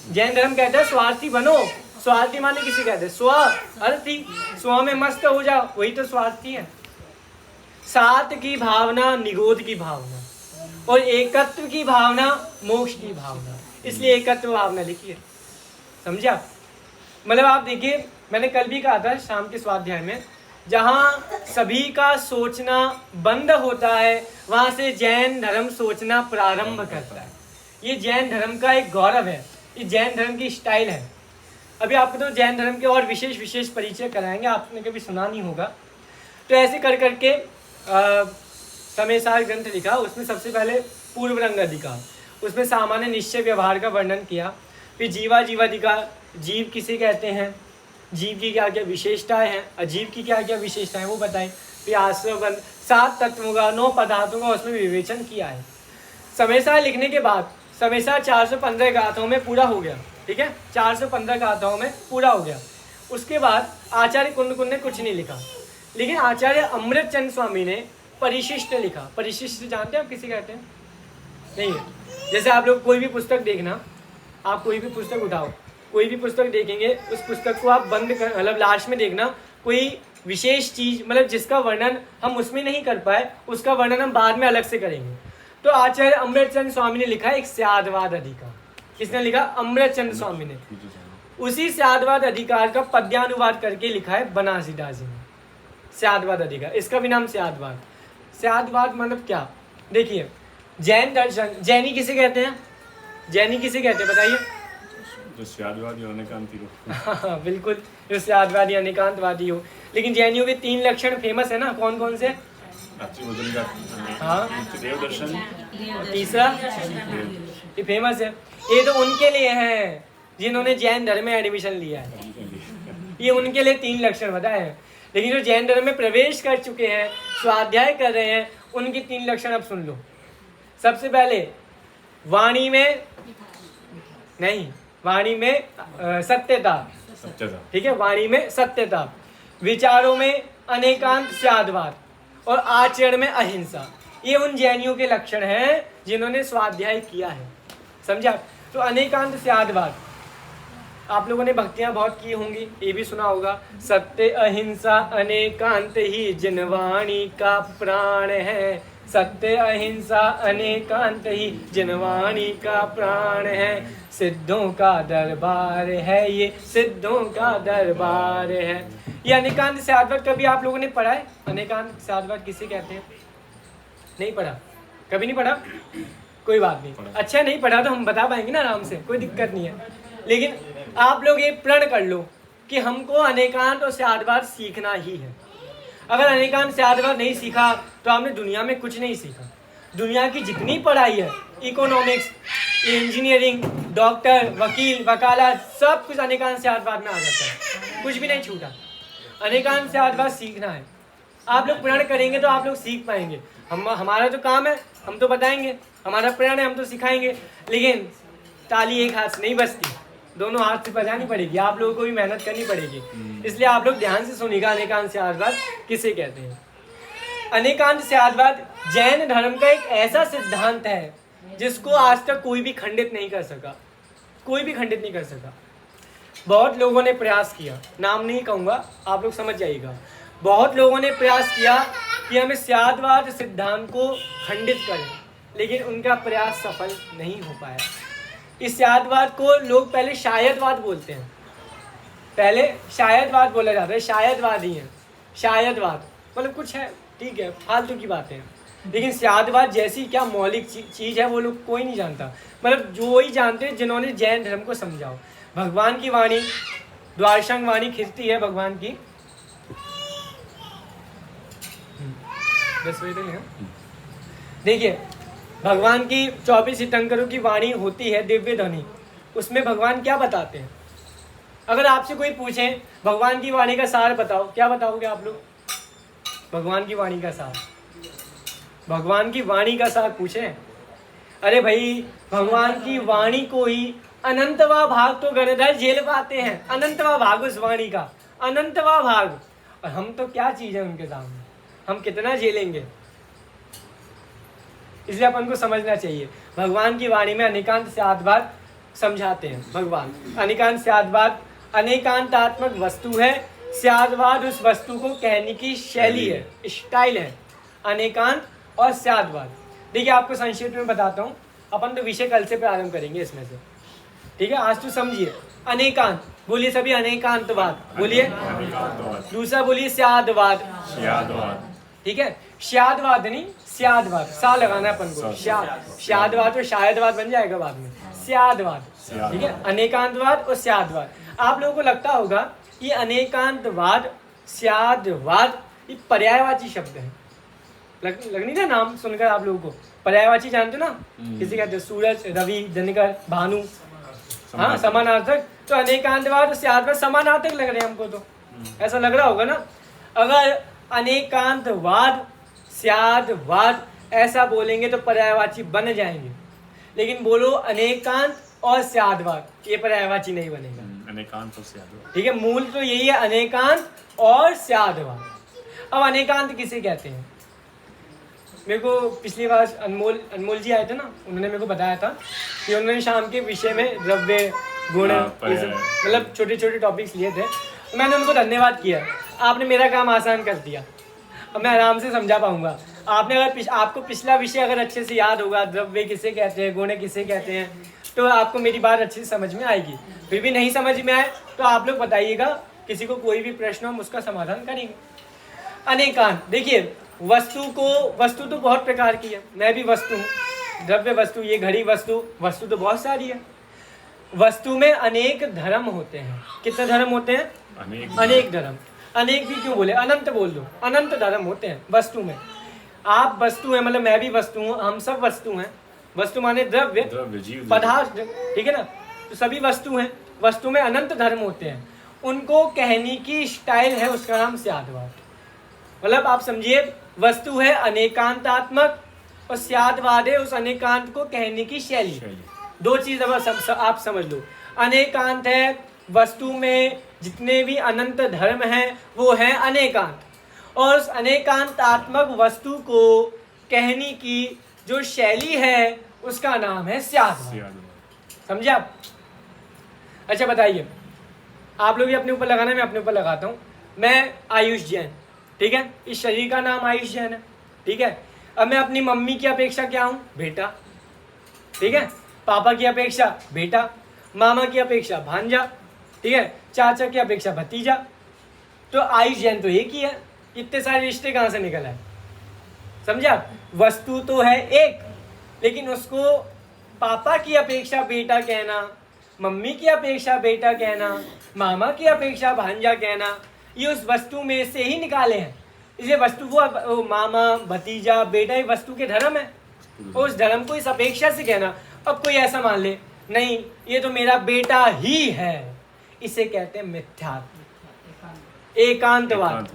जैन धर्म कहता है स्वार्थी बनो। स्वार्थी माने किसी कहते हैं स्वार्थी, स्व में मस्त हो जाओ, वही तो स्वार्थी है। सात की भावना निगोद की भावना, और एकत्व की भावना मोक्ष की भावना, इसलिए एकत्व भावना लिखी है। समझे आप? मतलब आप देखिए, मैंने कल भी कहा था शाम के स्वाध्याय में, जहाँ सभी का सोचना बंद होता है वहाँ से जैन धर्म सोचना प्रारंभ करता है। ये जैन धर्म का एक गौरव है, ये जैन धर्म की स्टाइल है। अभी आपको तो जैन धर्म के और विशेष परिचय कराएंगे, आपने कभी सुना नहीं होगा। तो ऐसे कर करके समयसार ग्रंथ लिखा, उसमें सबसे पहले पूर्व रंग अधिकार, उसमें सामान्य निश्चय व्यवहार का वर्णन किया। फिर जीवाधिकार, जीव किसे कहते हैं, जीव की क्या क्या विशेषताएं हैं, अजीव की क्या क्या विशेषताएं वो बताएं। फिर आश्रवबंध, 7 तत्वों का, 9 पदार्थों का उसमें विवेचन किया है। समयसार लिखने के बाद समयसार 415 गाथाओं में पूरा हो गया, ठीक है, 415 गाथाओं में पूरा हो गया। उसके बाद आचार्य कुंद ने कुछ नहीं लिखा, लेकिन आचार्य अमृतचंद स्वामी ने परिशिष्ट लिखा। परिशिष्ट जानते हैं आप किसे कहते हैं? नहीं है। जैसे आप लोग कोई भी पुस्तक देखना, आप कोई भी पुस्तक उठाओ, कोई भी पुस्तक देखेंगे, उस पुस्तक को आप बंद कर, मतलब लास्ट में देखना कोई विशेष चीज, मतलब जिसका वर्णन हम उसमें नहीं कर पाए, उसका वर्णन हम बाद में अलग से करेंगे। तो आचार्य अमृतचंद स्वामी ने लिखा एक स्यादवाद अधिकार। किसने लिखा? अमृतचंद स्वामी ने। उसी स्यादवाद अधिकार का पद्यानुवाद करके लिखा है बनारसीदास जी ने, स्यादवाद अधिकार। इसका भी नाम स्यादवाद। स्यादवाद मतलब क्या? देखिए, जैन दर्शन, जैनी किसे कहते हैं? जैनी किसे कहते हैं बताइए? जो स्यादवादी अनेकांती हो। हाँ बिल्कुल, जो स्यादवादी अनेकांतवादी हो। लेकिन जैनियों के 3 लक्षण फेमस है ना, कौन कौन से? रात्रि भोजन का, हाँ, देव दर्शन, और तीसरा ये फेमस है। ये तो उनके लिए है जिन्होंने जैन धर्म में एडमिशन लिया है, ये उनके लिए 3 लक्षण बताए हैं। लेकिन जो जैन धर्म में प्रवेश कर चुके हैं, स्वाध्याय कर रहे हैं, उनके 3 लक्षण अब सुन लो। सबसे पहले वाणी में नहीं, वाणी में सत्यता, ठीक है, वाणी में सत्यता, विचारों में अनेकांत स्यादवाद और आचरण में अहिंसा। ये उन जैनियों के लक्षण हैं जिन्होंने स्वाध्याय किया है। समझा? तो अनेकांत स्यादवाद, आप लोगों ने भक्तियां बहुत की होंगी, ये भी सुना होगा। सत्य अहिंसा अनेकांत ही जिनवाणी का प्राण है, सत्य अहिंसा अनेकांत ही जिनवाणी का प्राण है। सिद्धों का दरबार है ये, सिद्धों का दरबार है। ये अनेकांत स्यादवाद कभी आप लोगों ने पढ़ा है? अनेकांत स्यादवाद किसे कहते हैं? नहीं पढ़ा? कभी नहीं पढ़ा? कोई बात नहीं, पढ़ा। अच्छा नहीं पढ़ा तो हम बता पाएंगे ना आराम से, कोई दिक्कत नहीं है। लेकिन आप लोग ये प्रण कर लो कि हमको अनेकांत और स्याद्वाद सीखना ही है। अगर अनेकांत स्याद्वाद नहीं सीखा तो आपने दुनिया में कुछ नहीं सीखा। दुनिया की जितनी पढ़ाई है, इकोनॉमिक्स, इंजीनियरिंग, डॉक्टर, वकील, वकालत, सब कुछ अनेकांत स्याद्वाद में आ जाता है, कुछ भी नहीं छूटा। अनेकांत स्याद्वाद सीखना है। आप लोग प्रण करेंगे तो आप लोग सीख पाएंगे। हमारा जो काम है हम तो बताएंगे, हमारा प्रण है हम तो सिखाएंगे, लेकिन ताली एक हाथ से नहीं बजती, दोनों हाथ से बजानी पड़ेगी, आप लोगों को भी मेहनत करनी पड़ेगी। इसलिए आप लोग ध्यान से सुनिएगा अनेकांत स्याद्वाद किसे कहते हैं। अनेकांत स्याद्वाद जैन धर्म का एक ऐसा सिद्धांत है जिसको आज तक कोई भी खंडित नहीं कर सका, कोई भी खंडित नहीं कर सका। बहुत लोगों ने प्रयास किया, नाम नहीं कहूँगा, आप लोग समझ जाइएगा। बहुत लोगों ने प्रयास किया कि हमें स्याद्वाद सिद्धांत को खंडित करें, लेकिन उनका प्रयास सफल नहीं हो पाया। इस स्याद्वाद को लोग पहले शायदवाद बोलते हैं, पहले शायदवाद बोला जाता है, शायदवाद ही है, शायदवाद मतलब कुछ है, ठीक है, फालतू की बातें हैं। लेकिन स्याद्वाद जैसी क्या मौलिक चीज़ है वो लोग कोई नहीं जानता, मतलब जो ही जानते हैं जिन्होंने जैन धर्म को समझाओ। भगवान की वाणी, द्वादशांग वाणी खिंचती है भगवान की, 10 बजे तक है। देखिए भगवान की 24 तीर्थंकरों की वाणी होती है दिव्य ध्वनि, उसमें भगवान क्या बताते हैं। अगर आपसे कोई पूछे भगवान की वाणी का सार बताओ, क्या बताओगे आप लोग? भगवान की वाणी का सार, भगवान की वाणी का सार पूछे, अरे भाई भगवान की वाणी को ही अनंतवा भाग तो गणधर झेल पाते हैं, अनंतवा भाग उस वाणी का, अनंतवा भाग, और हम तो क्या चीज है उनके सामने, हम कितना झेलेंगे। इसलिए अपन को समझना चाहिए भगवान की वाणी में अनेकांत स्याद्वाद समझाते हैं। भगवान अनेकांत स्याद्वाद अनेकांतात्मक वस्तु है, स्याद्वाद उस वस्तु को कहने की शैली है, स्टाइल है, अनेकांत और स्याद्वाद। देखिए आपको संक्षिप्त में बताता हूँ, अपन तो विषय कल से प्रारंभ करेंगे इसमें से, ठीक है। आज तो समझिए अनेकांत, बोलिए सभी अनेकांतवाद, बोलिए। दूसरा बोलिए स्याद्वाद, ठीक है, स्याद्वाद नहीं स्याद्वाद, सा लगाना है अपन को, स्याद्वाद तो शायदवाद बन जाएगा बाद में, स्याद्वाद, ठीक है। अनेकांतवाद और स्याद्वाद, आप लोगों को लगता होगा ये अनेकांतवाद स्याद्वाद ये पर्यायवाची शब्द है, लगनी ना नाम सुनकर आप लोगों को, पर्यायवाची जानते ना, किसी कहते हैं सूरज, रवि, दिनकर, भानु, हाँ समानार्थक। तो अनेकांतवाद और स्याद्वाद समानार्थक लग रहे हैं हमको, तो ऐसा लग रहा होगा ना। अगर अनेकांतवाद स्याद्वाद ऐसा बोलेंगे तो पर्यायवाची बन जाएंगे, लेकिन बोलो अनेकांत और स्याद्वाद, ये पर्यायवाची नहीं बनेगा, अनेकांत और स्याद्वाद, ठीक है। मूल तो यही है, अनेकांत और स्याद्वाद। अब अनेकांत किसे कहते हैं? मेरे को पिछली बार अनमोल जी आए थे ना, उन्होंने मेरे को बताया था कि उन्होंने शाम के विषय में द्रव्य गुण मतलब छोटे छोटे टॉपिक्स लिए थे, मैंने उनको धन्यवाद किया, आपने मेरा काम आसान कर दिया, अब मैं आराम से समझा पाऊंगा। आपने अगर आपको पिछला विषय अगर अच्छे से याद होगा, द्रव्य किसे कहते हैं, गुण किसे कहते हैं, तो आपको मेरी बात अच्छे से समझ में आएगी। फिर भी नहीं समझ में आए तो आप लोग बताइएगा, किसी को कोई भी प्रश्न हो हम उसका समाधान करेंगे। अनेकांत, देखिए वस्तु तो बहुत प्रकार की है, मैं भी वस्तु हूँ, द्रव्य वस्तु, ये घड़ी वस्तु, वस्तु तो बहुत सारी है। वस्तु में अनेक धर्म होते हैं, कितने धर्म होते हैं? अनेक धर्म। अनेक भी क्यों बोले, अनंत बोल दो, अनंत धर्म होते हैं वस्तु में। आप वस्तु हैं, मतलब मैं भी वस्तु हूँ, हम सब वस्तु हैं। वस्तु माने द्रव्य पदार्थ, ठीक है ना, तो सभी वस्तु हैं। वस्तु में अनंत धर्म होते हैं, उनको कहने की स्टाइल है, उसका नाम स्याद्वाद। मतलब आप समझिए, वस्तु है अनेकांतात्मक और स्याद्वाद है उस अनेकांत को कहने की शैली। दो चीज अब आप समझ लो, अनेकांत है वस्तु में जितने भी अनंत धर्म हैं वो है अनेकांत, और उस अनेकांतात्मक वस्तु को कहने की जो शैली है उसका नाम है स्याद्वाद। समझे आप? अच्छा बताइए, आप लोग भी अपने ऊपर लगाना, मैं अपने ऊपर लगाता हूँ। मैं आयुष जैन, ठीक है, इस शरीर का नाम आयुष जैन है, ठीक है। अब मैं अपनी मम्मी की अपेक्षा क्या हूँ? बेटा, ठीक है। पापा की अपेक्षा बेटा, मामा की अपेक्षा भांजा, ठीक है, चाचा की अपेक्षा भतीजा। तो आयुष जैन तो एक ही है, इतने सारे रिश्ते कहाँ से निकल आए? समझे आप? वस्तु तो है एक, लेकिन उसको पापा की अपेक्षा बेटा कहना, मम्मी की अपेक्षा बेटा कहना, मामा की अपेक्षा भांजा कहना, ये उस वस्तु में से ही निकाले हैं। इसे वस्तु वो मामा भतीजा बेटा, ये वस्तु के धर्म है, और उस धर्म को इस अपेक्षा से कहना। अब कोई ऐसा मान ले, नहीं ये तो मेरा बेटा ही है, इसे कहते हैं मिथ्यात्व, एकांतवाद।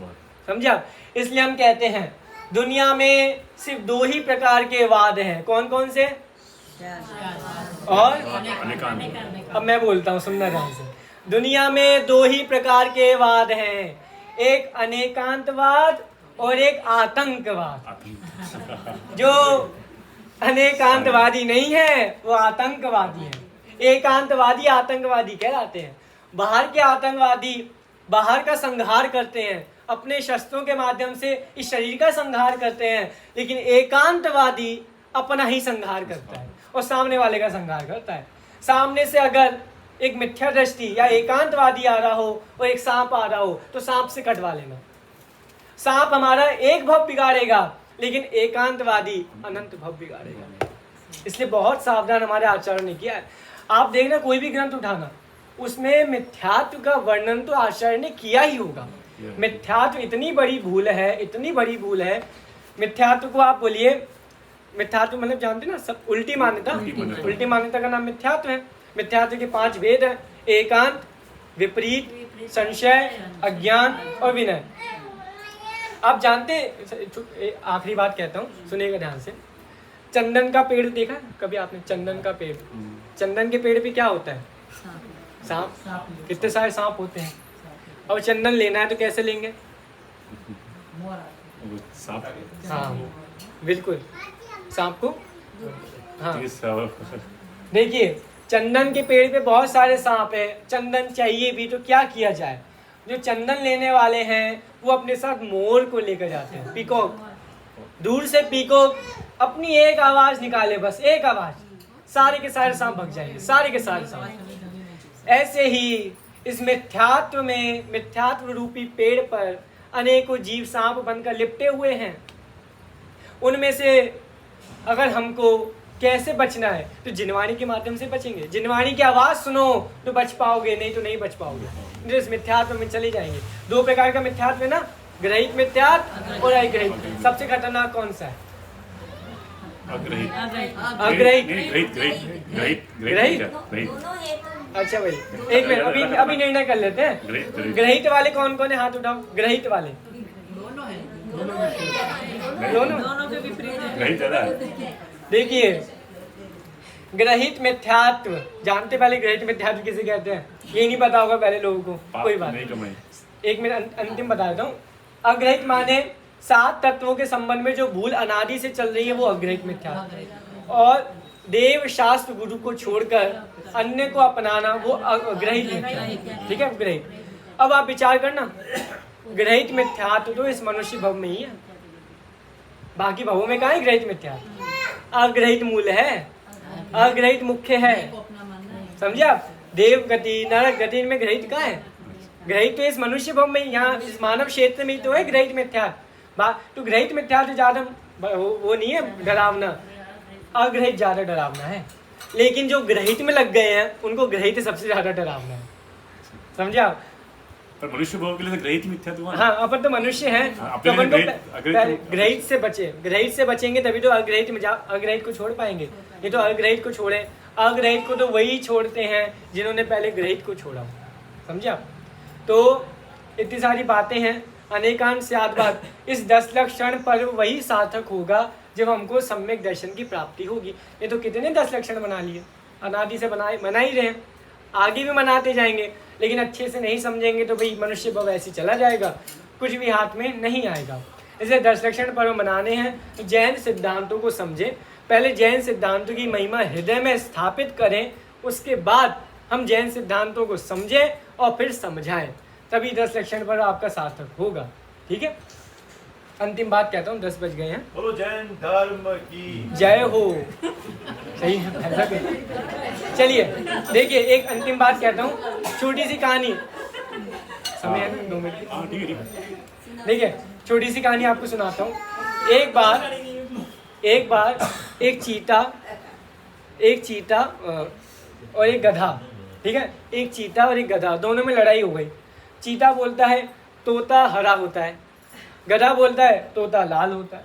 समझा? इसलिए हम कहते हैं दुनिया में सिर्फ 2 ही प्रकार के वाद हैं। कौन कौन से? और अब मैं बोलता हूँ, सुनना ध्यान से। दुनिया में 2 ही प्रकार के वाद हैं, एक अनेकांतवाद और एक आतंकवाद। जो अनेकांतवादी नहीं है वो आतंकवादी है। एकांतवादी आतंकवादी कहलाते हैं। बाहर के आतंकवादी बाहर का संहार करते हैं, अपने शस्त्रों के माध्यम से इस शरीर का संहार करते हैं, लेकिन एकांतवादी अपना ही संहार करता है और सामने वाले का संहार करता है। सामने से अगर एक मिथ्या दृष्टि या एकांतवादी आ रहा हो और एक सांप आ रहा हो तो सांप से कटवा लेना। सांप हमारा एक भव बिगाड़ेगा, लेकिन एकांतवादी अनंत भव बिगाड़ेगा। इसलिए बहुत सावधान हमारे आचार्य ने किया है। आप देखना, कोई भी ग्रंथ उठाना, उसमें मिथ्यात्व का वर्णन तो आचार्य ने किया ही होगा। मिथ्यात्व इतनी बड़ी भूल है, इतनी बड़ी भूल है। मिथ्यात्व को आप बोलिए, मिथ्यात्व मतलब जानते ना सब, उल्टी मान्यता। उल्टी मान्यता का नाम मिथ्यात्व है। मिथ्यात्व के 5 भेद हैं, एकांत, विपरीत, संशय, अज्ञान और विनय। आप जानते, आखिरी बात कहता हूँ, सुनिएगा ध्यान से। चंदन का पेड़ देखा कभी आपने? चंदन का पेड़, चंदन के पेड़ पे क्या होता है? सांप। कितने सारे सांप होते हैं। और चंदन लेना है तो कैसे लेंगे? हाँ बिल्कुल, सांप को। हाँ देखिए, चंदन के पेड़ पे बहुत सारे सांप हैं, चंदन चाहिए भी, तो क्या किया जाए? जो चंदन लेने वाले हैं वो अपने साथ मोर को लेकर जाते हैं, पीकॉक। दूर से पीकॉक अपनी एक आवाज निकाले, बस एक आवाज, सारे के सारे सांप भग जाएंगे, सारे के सारे सांप। ऐसे ही इस मिथ्यात्व में, मिथ्यात्व रूपी पेड़ पर अनेकों जीव सांप बनकर लिपटे हुए हैं। उनमें से अगर हमको कैसे बचना है तो जिनवाणी के माध्यम से बचेंगे। जिनवाणी की आवाज सुनो तो बच पाओगे, नहीं तो नहीं बच पाओगे। इस मिथ्यात्व में चले जाएंगे। 2 प्रकार का मिथ्यात्व है ना, ग्रहित मिथ्यात्व और अग्रहित। सबसे खतरनाक कौन सा है? ग्रहित। अच्छा भाई, एक मिनट, अभी निर्णय कर लेते हैं। ग्रहित वाले कौन कौन है? हाथ उठाओ। ग्रहित वाले दोनों के विपरीत। देखिए, ग्रहित मिथ्यात्व जानते? पहले ग्रहित मिथ्यात्व किसे कहते हैं ये नहीं पता होगा पहले लोगों को, कोई बात नहीं। एक मिनट अंतिम बता देता हूँ। अग्रहित माने 7 तत्वों के संबंध में जो भूल अनादि से चल रही है वो अग्रहित मिथ्यात्व। और देव शास्त्र गुरु को छोड़कर अन्य को अपनाना वो ग्रहित मिथ्यात्व। ठीक है, ग्रहित। अब आप विचार करना, ग्रहित मिथ्यात्व तो इस मनुष्य भव में ही है, बाकी भवों में कहाँ है ग्रहित मिथ्यात्व? अग्रहित मूल है, अग्रहित मुख्य है। समझे आप? देव गति, नरक गति में ग्रहित कहाँ है? ग्रहित तो इस मनुष्य भव में, यहाँ इस मानव क्षेत्र में तो है ग्रहित मिथ्यात्व। तो ग्रहित मिथ्यात्व ज्यादा वो नहीं है डरावना, अग्रहित ज्यादा डरावना है। लेकिन जो ग्रहित में लग गए हैं उनको ग्रहित सबसे ज्यादा डरावना है। समझे आप? पर मनुष्य भाव के लिए तो ग्रहित मिथ्यात्व। हाँ, अपन तो मनुष्य हैं, तो अपन को ग्रहित से बचे, ग्रहित से बचेंगे तभी तो अग्रहित में अग्रहित को छोड़ पाएंगे। ये तो अग्रहित को छोड़े, अग्रहित को तो वही छोड़ते हैं जिन्होंने पहले ग्रहित को छोड़ा। समझा? तो इतनी सारी बातें हैं, अनेकांत स्याद्वाद। इस 10 लक्षण पर्व वही सार्थक होगा जब हमको सम्यक दर्शन की प्राप्ति होगी। ये तो कितने 10 लक्षण बना लिए, अनादि से बना ही रहे हैं, आगे भी मनाते जाएंगे, लेकिन अच्छे से नहीं समझेंगे तो भाई मनुष्य भव ऐसे चला जाएगा, कुछ भी हाथ में नहीं आएगा। इसलिए 10 लक्षण पर्व मनाने हैं तो जैन सिद्धांतों को समझें, पहले जैन सिद्धांतों की महिमा हृदय में स्थापित करें, उसके बाद हम जैन सिद्धांतों को समझें और फिर समझाएं, तभी 10 लक्षण पर्व आपका सार्थक होगा। ठीक है, अंतिम बात कहता हूँ, 10 बज गए हैं। बोलो जैन धर्म की जय हो। सही है। चलिए देखिए, एक अंतिम बात कहता हूँ, छोटी सी कहानी, समय है ना 2 मिनट। देखिए, छोटी सी कहानी आपको सुनाता हूँ। एक बार एक बार एक चीता और एक गधा, ठीक है, एक चीता और एक गधा, दोनों में लड़ाई हो गई। चीता बोलता है तोता हरा होता है, गधा बोलता है तोता लाल होता है।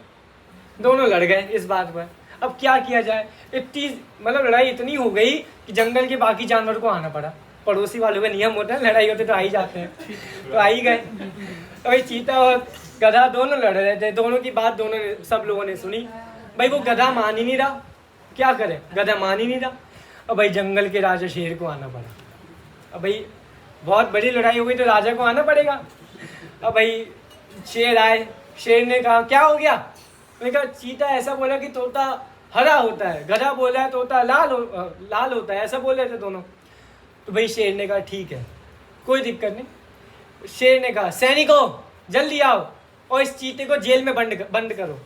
दोनों लड़ गए इस बात पर। अब क्या किया जाए, इतनी मतलब लड़ाई इतनी हो गई कि जंगल के बाकी जानवर को आना पड़ा। पड़ोसी वालों का नियम होता है, लड़ाई होती तो आ ही जाते हैं, तो आ ही गए। तो चीता और गधा दोनों लड़ रहे थे, दोनों की बात दोनों ने, सब लोगों ने सुनी। भाई वो गधा मान ही नहीं रहा, क्या करे, गधा मान ही नहीं रहा। अब भाई जंगल के राजा शेर को आना पड़ा। अब भाई बहुत बड़ी लड़ाई हो गई तो राजा को आना पड़ेगा। अब भाई शेर आए, शेर ने कहा क्या हो गया। मैंने कहा चीता ऐसा बोला कि तोता हरा होता है, गधा बोला है तोता लाल होता है, ऐसा बोल रहे थे दोनों। तो भाई शेर ने कहा ठीक है, कोई दिक्कत नहीं। शेर ने कहा सैनिकों जल्दी आओ और इस चीते को जेल में बंद करो।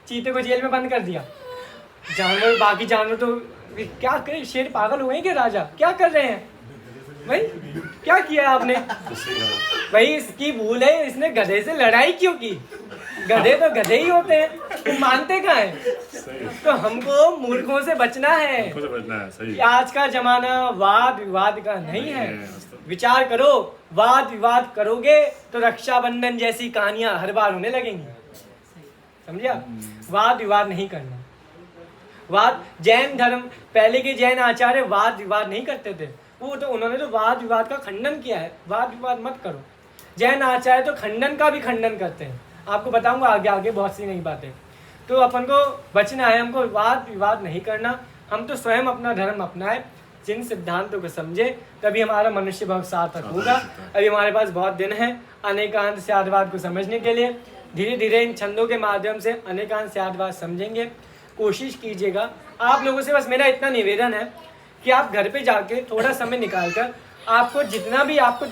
चीते को जेल में बंद कर दिया। जानवर, बाकी जानवर तो क्या करे, शेर पागल हुए हैं क्या, राजा क्या कर रहे हैं भाई, क्या किया आपने। भाई इसकी भूल है, इसने गधे से लड़ाई क्यों की, गधे तो गधे ही होते हैं, तुम मानते कहाँ हैं। तो हमको मूर्खों से बचना है, सही। आज का जमाना वाद विवाद का नहीं है। विचार करो, वाद विवाद करोगे तो रक्षाबंधन जैसी कहानियां हर बार होने लगेंगी, समझिया। वाद विवाद नहीं करना। वाद, जैन धर्म, पहले के जैन आचार्य वाद विवाद नहीं करते थे, वो तो उन्होंने तो वाद विवाद का खंडन किया है। वाद विवाद मत करो। जैन आचार्य तो खंडन का भी खंडन करते हैं, आपको बताऊंगा आगे आगे बहुत सी नई बातें। तो अपन को बचना है, हमको वाद विवाद नहीं करना। हम तो स्वयं अपना धर्म अपनाए, जिन सिद्धांतों को समझे, तभी हमारा मनुष्य भाव सार्थक होगा। अभी हमारे पास बहुत दिन है अनेकांत स्यादवाद को समझने के लिए। धीरे धीरे इन छंदों के माध्यम से अनेकांत स्यादवाद समझेंगे। कोशिश कीजिएगा। आप लोगों से बस मेरा इतना निवेदन है कि आप घर पे जाके थोड़ा समय निकालकर आपको जितना भी आपको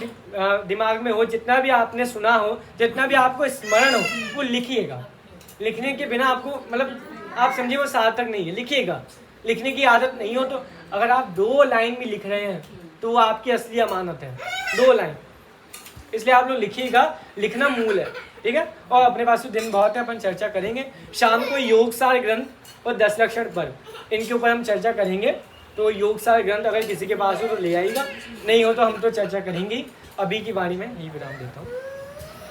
दिमाग में हो, जितना भी आपने सुना हो, जितना भी आपको स्मरण हो, वो लिखिएगा। लिखने के बिना आपको मतलब आप समझिए वो सार्थक नहीं है। लिखिएगा। लिखने की आदत नहीं हो तो अगर आप 2 लाइन भी लिख रहे हैं तो वो आपकी असली अमानत है, 2 लाइन। इसलिए आप लोग लिखिएगा, लिखना मूल है, ठीक है। और अपने पास तो दिन बहुत है, अपन चर्चा करेंगे। शाम को योगसार ग्रंथ और 10 लक्षण पर्व, इनके ऊपर हम चर्चा करेंगे। तो योगसार ग्रंथ अगर किसी के पास हो तो ले आइएगा, नहीं हो तो हम तो चर्चा करेंगे। अभी की वाणी में यही विराम देता हूँ।